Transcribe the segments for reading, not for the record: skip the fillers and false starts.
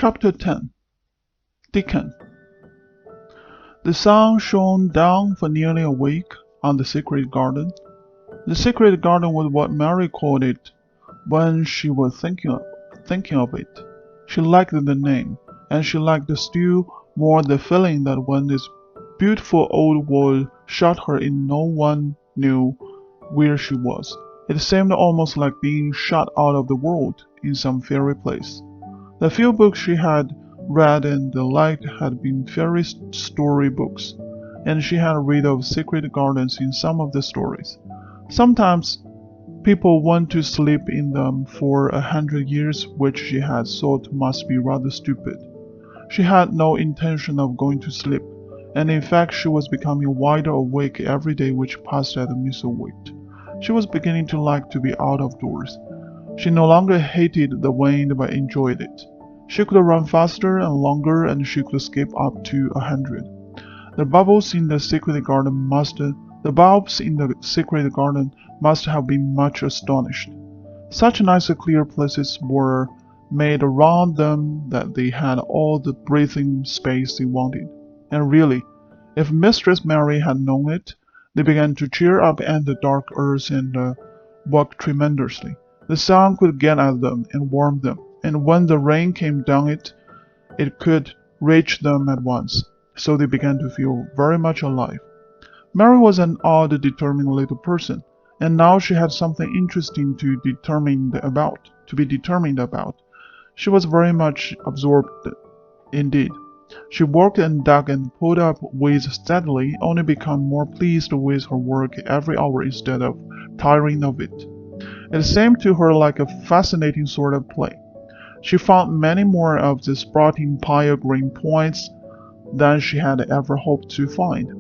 Chapter 10 Dickon. The sun shone down for nearly a week on the secret garden. The secret garden was what Mary called it when she was thinking of it. She liked the name, and she liked still more the feeling that when this beautiful old wall shut her in, no one knew where she was. It seemed almost like being shut out of the world in some fairy place. The few books she had read and liked had been fairy story books, and she had read of secret gardens in some of the stories. Sometimes people went to sleep in them for 100 years, which she had thought must be rather stupid. She had no intention of going to sleep, and in fact she was becoming wider awake every day which passed at Misselwit. She was beginning to like to be out of doors. She no longer hated the wind but enjoyed it. She could run faster and longer, and she could skip up to 100. The bulbs in the secret garden must have been much astonished. Such nice clear places were made around them that they had all the breathing space they wanted. And really, if Mistress Mary had known it, they began to cheer up in the dark earth and work tremendously. The sun could get at them and warm them, and when the rain came down it could reach them at once, so they began to feel very much alive. Mary was an odd, determined little person, and now she had something interesting to be determined about. She was very much absorbed indeed. She worked and dug and pulled up weeds steadily, only become more pleased with her work every hour instead of tiring of it. It seemed to her like a fascinating sort of play. She found many more of the sprouting pale green points than she had ever hoped to find.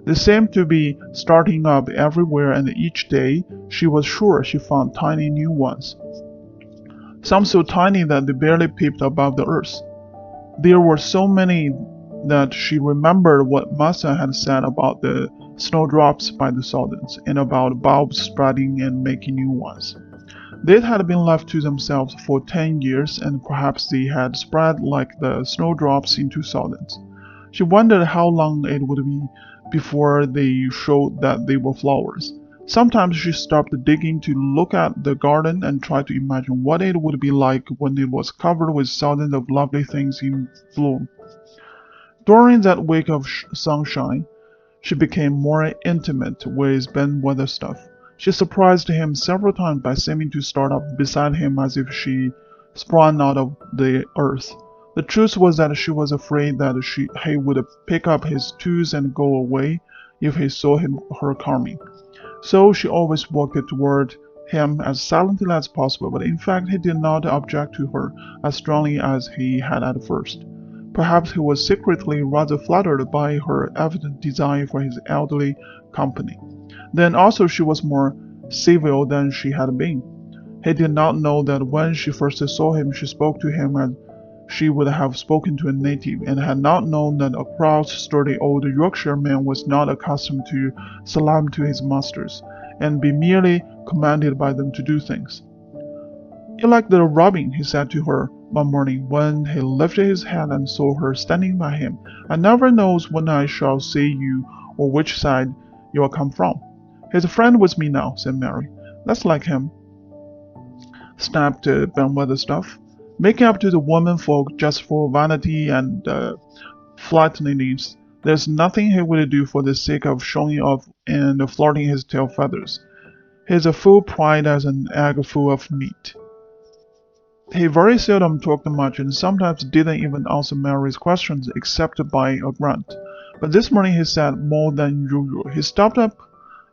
They seemed to be starting up everywhere, and each day she was sure she found tiny new ones, some so tiny that they barely peeped above the earth. There were so many that she remembered what Master had said about the snowdrops by the thousands, and about bulbs spreading and making new ones. They had been left to themselves for 10 years, and perhaps they had spread like the snowdrops into thousands. She wondered how long it would be before they showed that they were flowers. Sometimes she stopped digging to look at the garden and tried to imagine what it would be like when it was covered with thousands of lovely things in bloom. During that week of sunshine, she became more intimate with Ben Weatherstaff. She surprised him several times by seeming to start up beside him as if she sprang out of the earth. The truth was that she was afraid that he would pick up his tools and go away if he saw her coming. So she always walked toward him as silently as possible, but in fact he did not object to her as strongly as he had at first. Perhaps he was secretly rather flattered by her evident desire for his elderly company. Then also she was more civil than she had been. He did not know that when she first saw him she spoke to him as she would have spoken to a native, and had not known that a proud, sturdy old Yorkshire man was not accustomed to salam to his masters, and be merely commanded by them to do things. "You like the robin," he said to her one morning when he lifted his head and saw her standing by him. "I never knows when I shall see you or which side you'll come from." "He's a friend with me now," said Mary. "That's like him," snapped Ben Weatherstaff. "Making up to the women folk just for vanity and flatteniness. There's nothing he would do for the sake of showing off and flirting his tail feathers. He's a full pride as an egg full of meat." He very seldom talked much, and sometimes didn't even answer Mary's questions except by a grunt. But this morning he said more than usual. He stopped up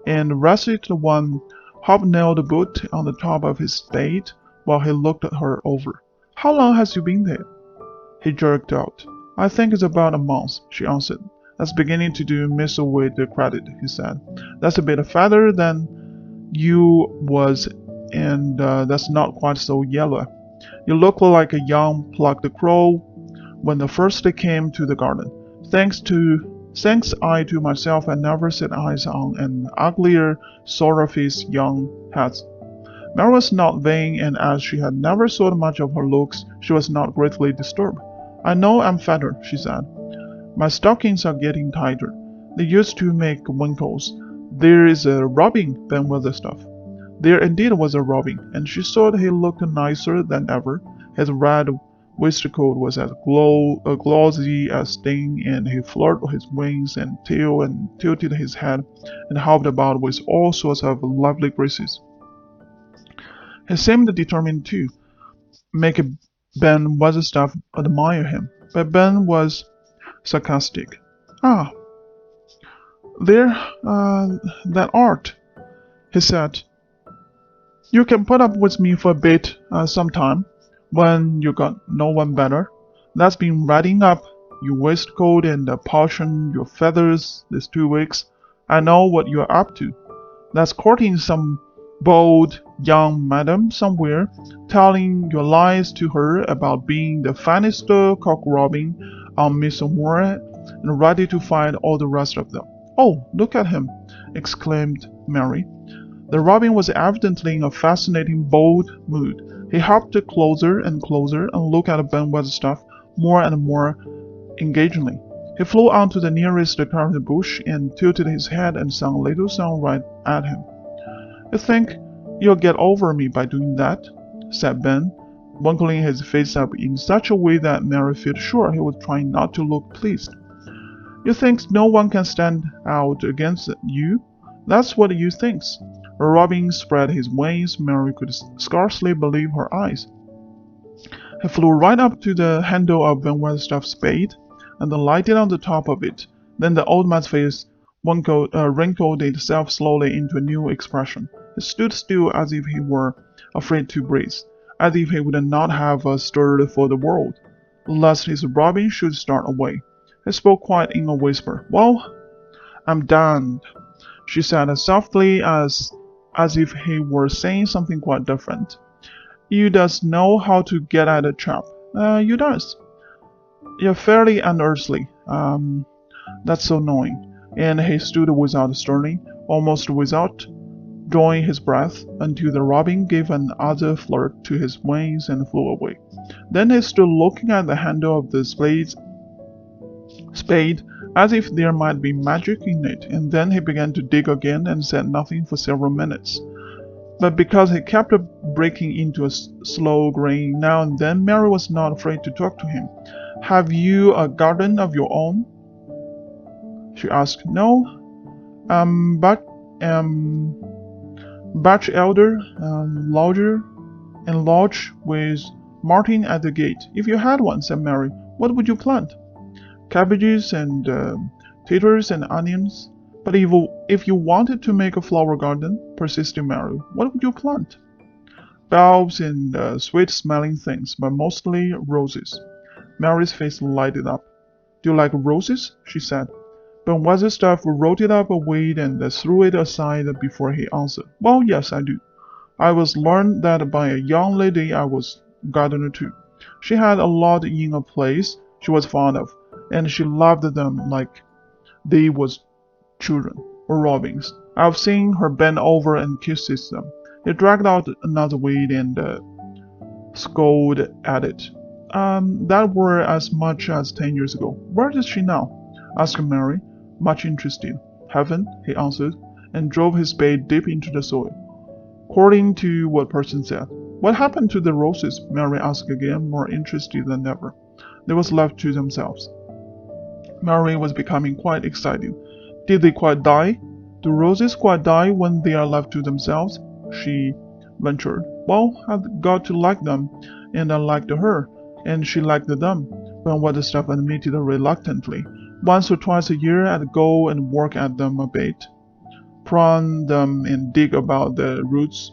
and rested one hobnailed boot on the top of his spade while he looked her over. "How long has you been there?" he jerked out. "I think it's about a month," she answered. "That's beginning to do Misselwit credit," he said. "That's a bit fatter than you was, and that's not quite so yellow. You look like a young plucked crow when the first came to the garden. Thanks I to myself I never set eyes on an uglier, sour-faced young head." Mary was not vain, and as she had never thought much of her looks, she was not greatly disturbed. "I know I'm fatter," she said. "My stockings are getting tighter. They used to make wrinkles. There is a Robin Ben Weatherstaff." There indeed was a Robin, and she thought he looked nicer than ever. His red waistcoat was as glossy as stain, and he flirted his wings and tail and tilted his head and hopped about with all sorts of lovely graces. He seemed determined to make Ben Weatherstaff admire him, but Ben was sarcastic. "Ah, there, that art," he said. "You can put up with me for a bit sometime, when you got no one better. That's been riding up your waistcoat and polishing your feathers these 2 weeks. I know what you're up to. That's courting some bold young madam somewhere, telling your lies to her about being the finest cock robin on Miss Moore, and ready to fight all the rest of them." "Oh, look at him!" exclaimed Mary. The Robin was evidently in a fascinating, bold mood. He hopped closer and closer and looked at Ben Weatherstaff more and more engagingly. He flew on to the nearest currant bush and tilted his head and sang a little song right at him. "You think you'll get over me by doing that?" said Ben, wrinkling his face up in such a way that Mary felt sure he was trying not to look pleased. "You think no one can stand out against you? That's what you thinks." Robin spread his wings. Mary could scarcely believe her eyes. He flew right up to the handle of Ben Weatherstaff's spade, and lighted on the top of it. Then the old man's face wrinkled itself slowly into a new expression. He stood still as if he were afraid to breathe, as if he would not have stirred for the world, lest his Robin should start away. He spoke quite in a whisper. "Well, I'm damned," she said softly, as if he were saying something quite different. "You does know how to get at a chap. You does. You're fairly unearthly. That's so annoying." And he stood without stirring, almost without drawing his breath, until the Robin gave another flirt to his wings and flew away. Then he stood looking at the handle of the spade, as if there might be magic in it, and then he began to dig again and said nothing for several minutes. But because he kept breaking into a slow grin now and then, Mary was not afraid to talk to him. "Have you a garden of your own?" she asked. "No, Batch elder, lodge with Martin at the gate. If you had one," said Mary, "what would you plant?" "Cabbages and taters and onions." "But if you wanted to make a flower garden," persisted Mary, "what would you plant?" "Bulbs and sweet-smelling things, but mostly roses." Mary's face lighted up. "Do you like roses?" she said. But Weatherstaff rolled it up a weed and threw it aside before he answered. "Well, yes, I do. I was learned that by a young lady I was gardener too. She had a lot in a place she was fond of, and she loved them like they was children, or robins. I've seen her bend over and kisses them." He dragged out another weed and scolded at it. That were as much as 10 years ago. "Where is she now?" asked Mary, much interested. "Heaven," he answered, and drove his spade deep into the soil. "According to what person said." "What happened to the roses?" Mary asked again, more interested than ever. "They was left to themselves." Mary was becoming quite excited. "Did they quite die? Do roses quite die when they are left to themselves?" she ventured. "Well, I've got to like them, and I liked her, and she liked them," Ben Weatherstaff admitted reluctantly. "Once or twice a year I'd go and work at them a bit, prune them and dig about the roots.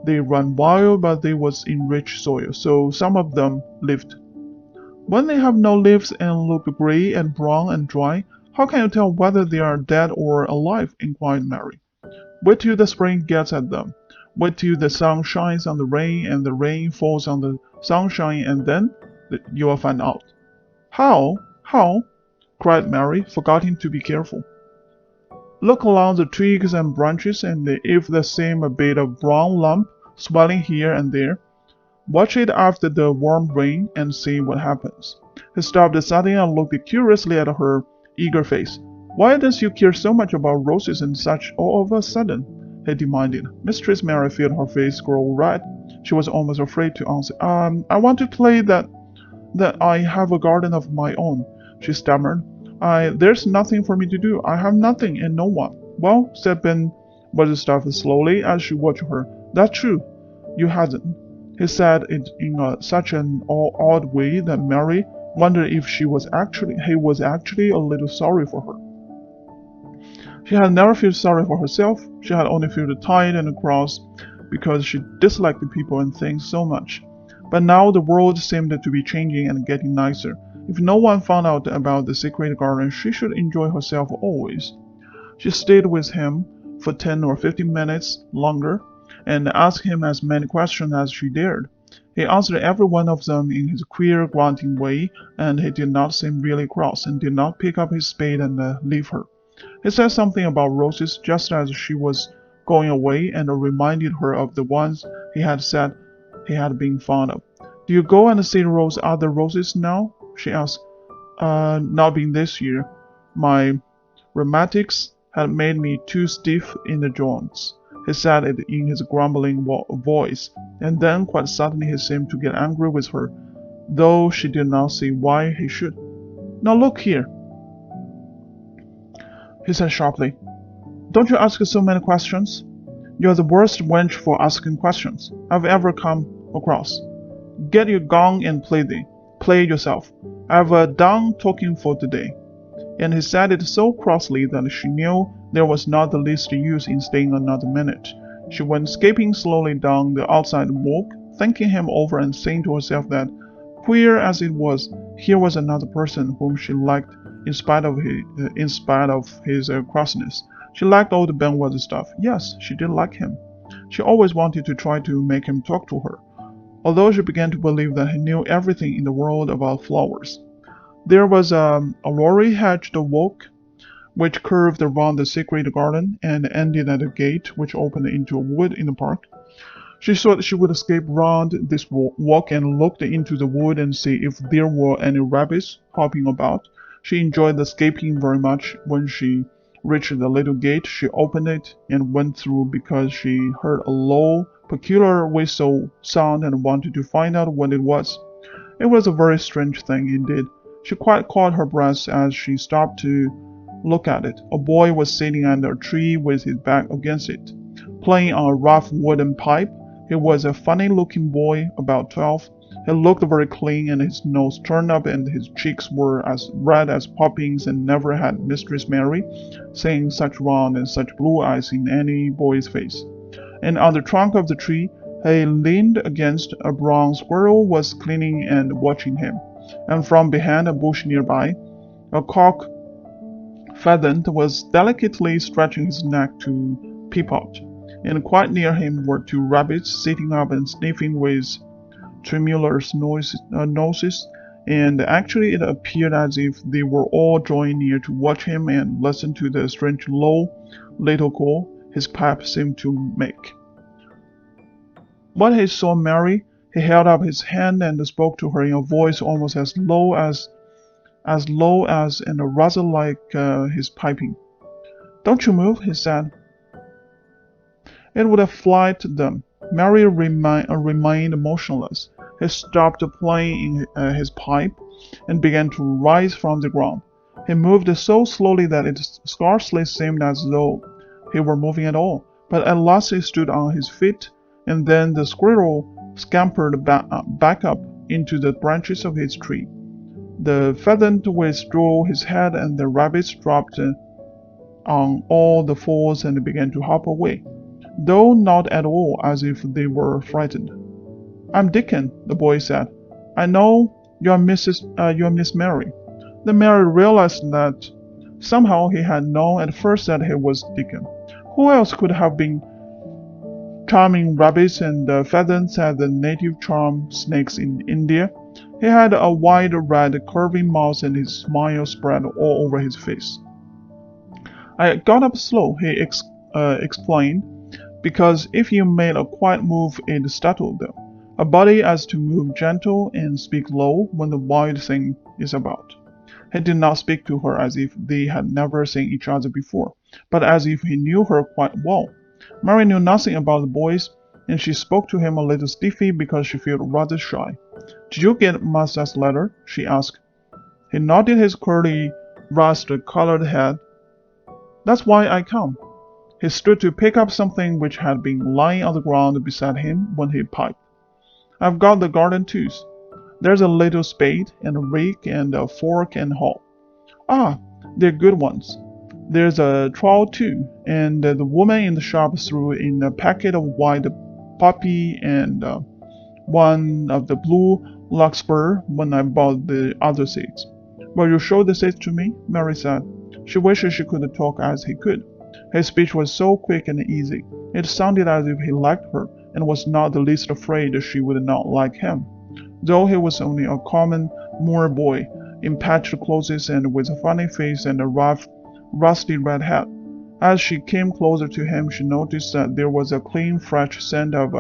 They run wild, but they was in rich soil, so some of them lived." "When they have no leaves and look gray and brown and dry, how can you tell whether they are dead or alive?" inquired Mary. "Wait till the spring gets at them. Wait till the sun shines on the rain and the rain falls on the sunshine, and then you'll find out." "How? How?" cried Mary, forgetting to be careful. "Look along the twigs and branches, and if they seem a bit of brown lump, swelling here and there. Watch it after the warm rain and see what happens. He stopped suddenly and looked curiously at her eager face. Why does you care so much about roses and such all of a sudden? He demanded. Mistress Mary felt her face grow red. She was almost afraid to answer. I want to play that I have a garden of my own, she stammered. There's nothing for me to do. I have nothing and no one. Well, said Ben Weatherstaff slowly as she watched her. That's true. You hadn't. He said it in such an odd way that Mary wondered if he was actually a little sorry for her. She had never felt sorry for herself. She had only felt tired and cross because she disliked the people and things so much. But now the world seemed to be changing and getting nicer. If no one found out about the secret garden, she should enjoy herself always. She stayed with him for 10 or 15 minutes longer and asked him as many questions as she dared. He answered every one of them in his queer, grunting way, and he did not seem really cross, and did not pick up his spade and leave her. He said something about roses just as she was going away, and reminded her of the ones he had said he had been fond of. Do you go and see other roses now? She asked. Not been this year. My rheumatics had made me too stiff in the joints. He said it in his grumbling voice, and then quite suddenly he seemed to get angry with her, though she did not see why he should. Now look here, he said sharply. Don't you ask so many questions? You're the worst wench for asking questions I've ever come across. Get your gong and play yourself. I've done talking for today. And he said it so crossly that she knew there was not the least use in staying another minute. She went skipping slowly down the outside walk, thinking him over and saying to herself that, queer as it was, here was another person whom she liked in spite of his crossness. She liked old Ben Weatherstaff. Yes, she did like him. She always wanted to try to make him talk to her, although she began to believe that he knew everything in the world about flowers. There was a rory-hedged walk which curved around the secret garden and ended at a gate which opened into a wood in the park. She thought she would escape round this walk and look into the wood and see if there were any rabbits hopping about. She enjoyed the escaping very much. When she reached the little gate, she opened it and went through because she heard a low, peculiar whistle sound and wanted to find out what it was. It was a very strange thing indeed. She quite caught her breath as she stopped to look at it. A boy was sitting under a tree with his back against it, playing on a rough wooden pipe. He was a funny-looking boy, about 12. He looked very clean, and his nose turned up, and his cheeks were as red as poppins, and never had Mistress Mary seen such round and such blue eyes in any boy's face. And on the trunk of the tree, he leaned against a brown squirrel was cleaning and watching him. And from behind a bush nearby, a cock pheasant was delicately stretching his neck to peep out, and quite near him were two rabbits sitting up and sniffing with tremulous noses, and actually it appeared as if they were all drawing near to watch him and listen to the strange low little call his pipe seemed to make. When he saw Mary, he held up his hand and spoke to her in a voice almost as low as and rather like his piping. Don't you move, he said. It would have frightened them. Mary remained motionless. He stopped playing his pipe and began to rise from the ground. He moved so slowly that it scarcely seemed as though he were moving at all. But at last he stood on his feet, and then the squirrel scampered back up into the branches of his tree. The pheasant withdrew his head, and the rabbits dropped on all the fours and began to hop away, though not at all as if they were frightened. I'm Dickon, the boy said. I know you're Miss Mary. Then Mary realized that somehow he had known at first that he was Dickon. Who else could have been? Charming rabbits and pheasants had the native charm snakes in India. He had a wide, red, curving mouth, and his smile spread all over his face. I got up slow, he explained, because if you made a quiet move, it startled them. A body as to move gentle and speak low when the wild thing is about. He did not speak to her as if they had never seen each other before, but as if he knew her quite well. Mary knew nothing about the boys, and she spoke to him a little stiffly because she felt rather shy. "Did you get Master's letter?" she asked. He nodded his curly, rust-colored head. "That's why I come." He stood to pick up something which had been lying on the ground beside him when he piped. "I've got the garden tools. There's a little spade, and a rake, and a fork and hoe." "Ah, they're good ones. There's a trowel too, and the woman in the shop threw in a packet of white poppy and one of the blue larkspur when I bought the other seeds." "Will you show the seeds to me?" Mary said. She wished she could talk as he could. His speech was so quick and easy. It sounded as if he liked her, and was not the least afraid she would not like him, though he was only a common moor boy, in patched clothes and with a funny face and a rough, rusty red hat. As she came closer to him, she noticed that there was a clean, fresh scent of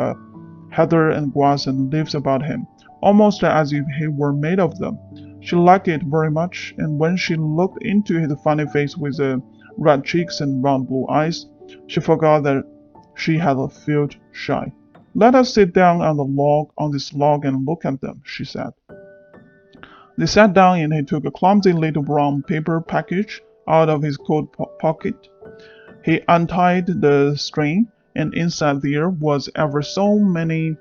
heather and grass and leaves about him, almost as if he were made of them. She liked it very much, and when she looked into his funny face with red cheeks and round blue eyes, she forgot that she had felt shy. "Let us sit down on this log and look at them," she said. They sat down, and he took a clumsy little brown paper package out of his coat pocket. He untied the string, and inside there was ever so many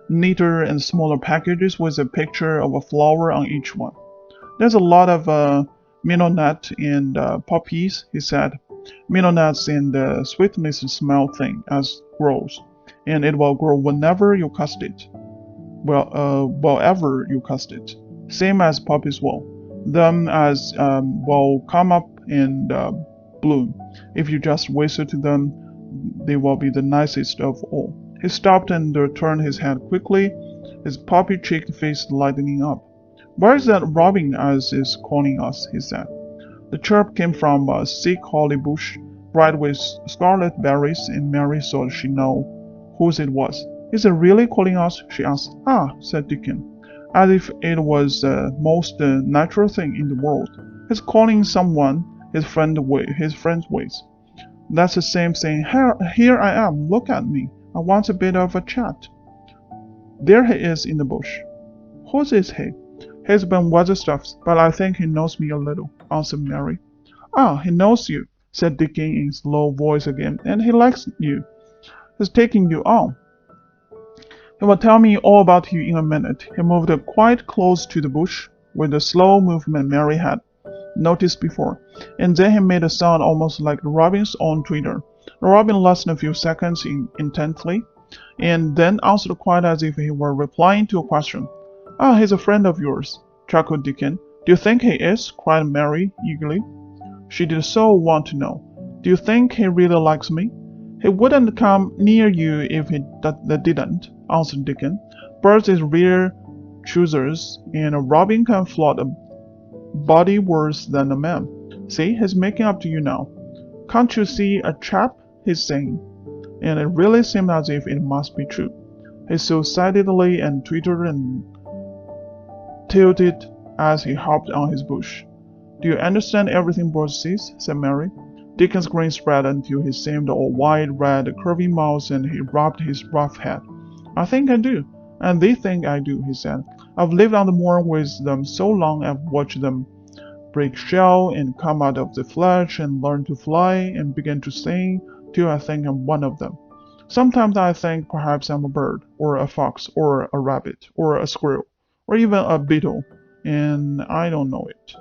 neater and smaller packages with a picture of a flower on each one. "There's a lot of mignonette and poppies," he said. "Mignonette's in the sweetness smell thing as grows, and it will grow whenever you cast it. Wherever you cast it. Same as poppies will. Them as will come up and bloom. If you just whistle to them, they will be the nicest of all." He stopped and turned his head quickly, his poppy-cheeked face lighting up. "Where's that robin as is calling us?" he said. The chirp came from a thick holly bush, bright with scarlet berries, and Mary thought she knew whose it was. "Is it really calling us?" she asked. "Ah," said Dickon, as if it was the most natural thing in the world. "He's calling someone his friend's ways. That's the same thing. Here I am. Look at me. I want a bit of a chat." "There he is in the bush." "Whose is he?" "He's been Weatherstaff's, but I think he knows me a little," answered Mary. "Ah, he knows you," said Dickon in his low voice again, "and he likes you. He's taking you on. He will tell me all about you in a minute." He moved quite close to the bush, with the slow movement Mary had noticed before, and then he made a sound almost like the robin's own twitter. The robin listened a few seconds intently, and then answered quite as if he were replying to a question. "Ah, he's a friend of yours," chuckled Dickon. "Do you think he is?" cried Mary eagerly. She did so want to know. "Do you think he really likes me?" "He wouldn't come near you if he didn't," answered Dickon. "Birds is rare choosers, and a robin can float a body worse than a man. See, he's making up to you now. Can't you see a chap he's saying?" And it really seemed as if it must be true. He saw excitedly and twittered and tilted as he hopped on his bush. "Do you understand everything Bird says?" said Mary. Dickon's grin spread until he seemed a wide, red, curving mouth, and he rubbed his rough head. "I think I do, and they think I do," he said. "I've lived on the moor with them so long I've watched them break shell and come out of the flesh and learn to fly and begin to sing till I think I'm one of them. Sometimes I think perhaps I'm a bird, or a fox, or a rabbit, or a squirrel, or even a beetle, and I don't know it."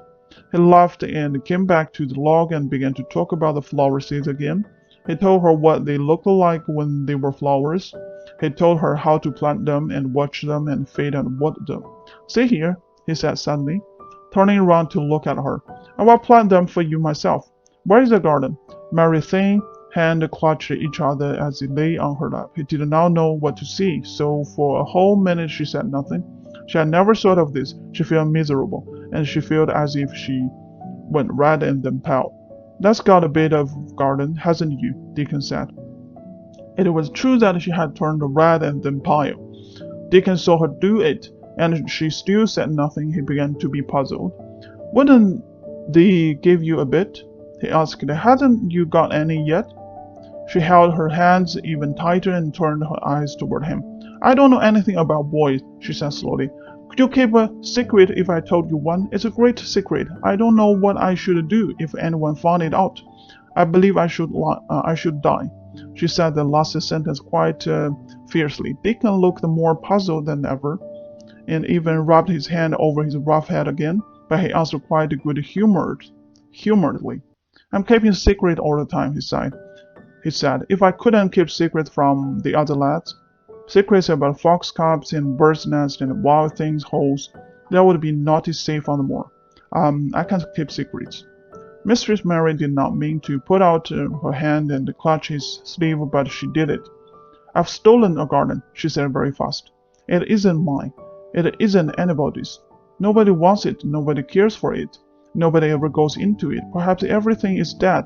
He laughed and came back to the log and began to talk about the flower seeds again. He told her what they looked like when they were flowers. He told her how to plant them and watch them and feed and water them. "See here," he said suddenly, turning around to look at her. "I will plant them for you myself. Where is the garden?" Mary's thin hands clutched each other as they lay on her lap. He did not know what to say, so for a whole minute she said nothing. She had never thought of this. She felt miserable, and she felt as if she went red and then pale. "That's got a bit of garden, hasn't you?" Dickon said. It was true that she had turned red and then pale. Dickon saw her do it, and she still said nothing. He began to be puzzled. "Wouldn't they give you a bit?" he asked. "Hadn't you got any yet?" She held her hands even tighter and turned her eyes toward him. "I don't know anything about boys," she said slowly. "Could you keep a secret if I told you one? It's a great secret. I don't know what I should do if anyone found it out. I believe I should die." She said the last sentence quite fiercely. Dickon looked more puzzled than ever, and even rubbed his hand over his rough head again, but he answered quite good-humoredly. "I'm keeping a secret all the time," he said. "If I couldn't keep secrets from the other lads, secrets about fox cubs and birds' nests and wild things' holes, that would be naughty safe on the moor. I can't keep secrets." Mistress Mary did not mean to put out her hand and clutch his sleeve, but she did it. "I've stolen a garden," she said very fast. "It isn't mine. It isn't anybody's. Nobody wants it. Nobody cares for it. Nobody ever goes into it. Perhaps everything is dead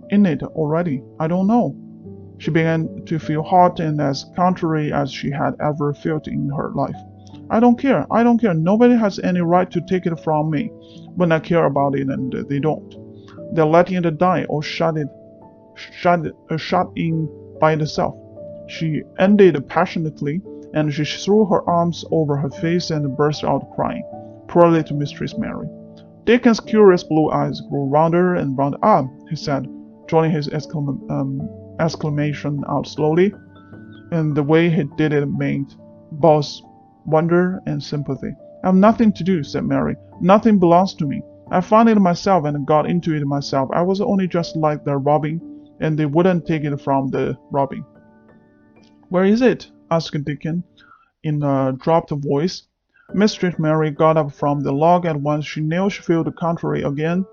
in it already. I don't know." She began to feel hot and as contrary as she had ever felt in her life. I don't care. Nobody has any right to take it from me when I care about it, and they don't. They're letting it die or shut in by itself." She ended passionately, and she threw her arms over her face and burst out crying. Poor little Mistress Mary. Dickon's curious blue eyes grew rounder and rounder. "Ah," he said, drawing his exclamation out slowly, and the way he did it made both wonder and sympathy. "I've nothing to do," said Mary. "Nothing belongs to me. I found it myself and got into it myself. I was only just like the robin, and they wouldn't take it from the robin." "Where is it?" asked Dickon in a dropped voice. Mistress Mary got up from the log at once. She knew she felt contrary again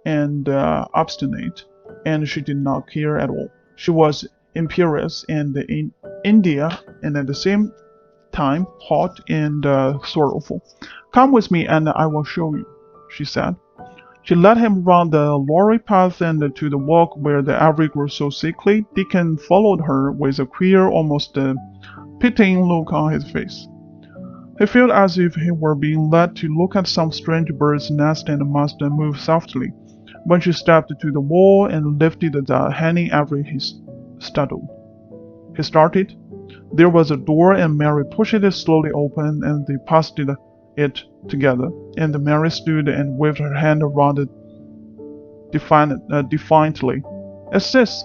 and obstinate, and she did not care at all. She was imperious and in India, and at the same time hot and sorrowful. "Come with me and I will show you," she said. She led him round the laurel path and to the walk where the ivy grew so thickly. Dickon followed her with a queer, almost pitying look on his face. He felt as if he were being led to look at some strange bird's nest and must move softly. When she stepped to the wall and lifted the hanging ivy, he started. There was a door, and Mary pushed it slowly open, and they passed it together, and Mary stood and waved her hand around it defiantly. "It's this,"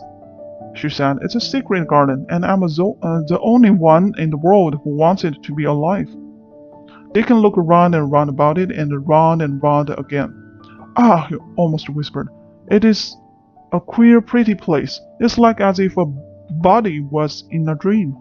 she said. "It's a secret garden, and I'm the only one in the world who wants it to be alive." Dickon looked round and round about it, and round again. "Ah," he almost whispered, "it is a queer, pretty place. It's like as if a body was in a dream."